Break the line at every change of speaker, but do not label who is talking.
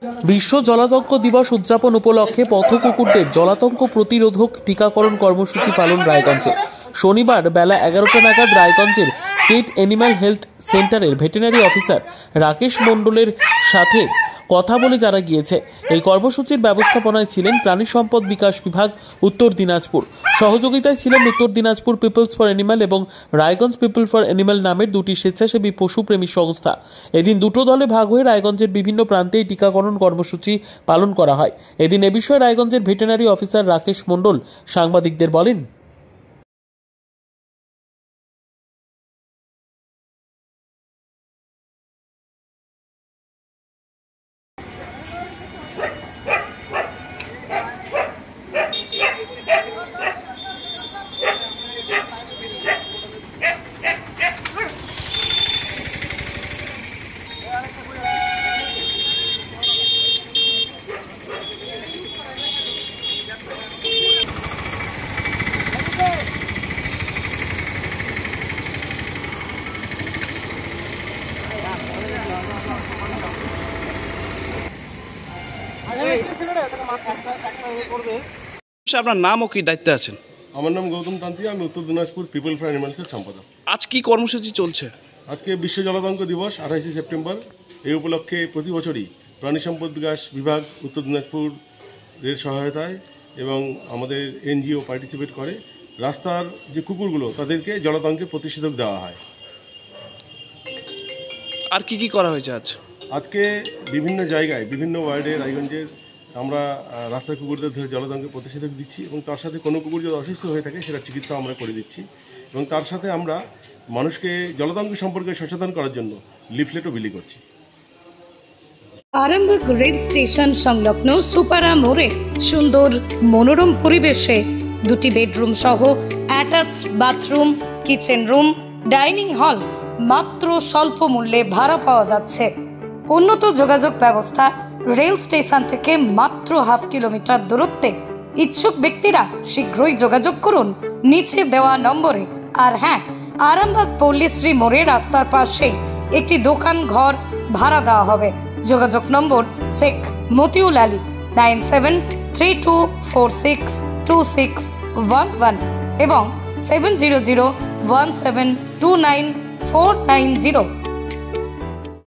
বিশ্ব জলাতঙ্ক দিবস উদযাপন উপলক্ষে পথ কুকুরদের জলাতঙ্ক প্রতিরোধক টিকাকরণ কর্মসূচি পালন রায়গঞ্জে। শনিবার বেলা 11টা নাগাদ রায়গঞ্জের স্টেট অ্যানিম্যাল হেলথ সেন্টারের ভেটেরিনারি অফিসার রাকেশ মণ্ডলের সাথে কথা বলে জানা গিয়েছে, এই কর্মসূচির ব্যবস্থাপনায় ছিলেন প্রাণী সম্পদ বিকাশ বিভাগ উত্তর দিনাজপুর, সহযোগিতায় ছিলেন উত্তর দিনাজপুর পিপলস ফর অ্যানিম্যাল এবং রায়গঞ্জ পিপল ফর অ্যানিম্যাল নামের দুটি স্বেচ্ছাসেবী পশুপ্রেমী সংস্থা। এদিন দুটো দলে ভাগ হয়ে রায়গঞ্জের বিভিন্ন প্রান্তে এই টিকাকরণ কর্মসূচি পালন করা হয়। এদিন এ বিষয়ে রায়গঞ্জের ভেটেরিনারি অফিসার রাকেশ মণ্ডল সাংবাদিকদের বলেন,
আপনার নাম ও কি দায়িত্বে আছেন?
আমার নাম গৌতম তান্ত্রী, আমি উত্তর দিনাজপুর পিপল ফর অ্যানিমালসের সম্পাদক।
আজ কি কর্মসূচি চলছে?
আজকে বিশ্ব জলাতঙ্ক দিবস 28শে সেপ্টেম্বর। এই উপলক্ষে প্রতি বছরই প্রাণী সম্পদ বিকাশ বিভাগ উত্তর দিনাজপুরের সহায়তায় এবং আমাদের এনজিও পার্টিসিপেট করে রাস্তার যে কুকুরগুলো তাদেরকে জলাতঙ্কের প্রতিষেধক দেওয়া হয়।
আর কি কি করা হয়েছে
আজকে বিভিন্ন জায়গায় বিভিন্ন ওয়ার্ডে রায়গঞ্জের আমরা রাস্তার কুকুরদের ধরে জলাতঙ্কের প্রতিষেধক দিচ্ছি এবং তার সাথে কোনো কুকুর যদি অসুস্থ হয়ে থাকে সেটা চিকিৎসা আমরা করে দিচ্ছি এবং তার সাথে আমরা মানুষকে জলাতঙ্ক সম্পর্কে সচেতন করার জন্য লিফলেটও বিলি করছি।
আরামবাগ রেল স্টেশন সংলগ্ন সুপারা মোড়ে সুন্দর মনোরম পরিবেশে দুটি বেডরুম সহ attach bathroom, kitchen room, dining hall মাত্র স্বল্প মূল্যে ভাড়া পাওয়া যাচ্ছে। উন্নত যোগাযোগ ব্যবস্থা, রেল স্টেশন থেকে মাত্র হাফ কিলোমিটার দূরত্বে। ইচ্ছুক ব্যক্তিরা শীঘ্রই যোগাযোগ করুন নিচে দেওয়া নম্বরে। আর হ্যাঁ, আরামবাগ পল্লীশ্রী মোড়ে রাস্তার পাশে একটি দোকান ঘর ভাড়া দেওয়া হবে। যোগাযোগ নম্বর শেখ মতিউল আলী 9732462611 এবং 7001729490।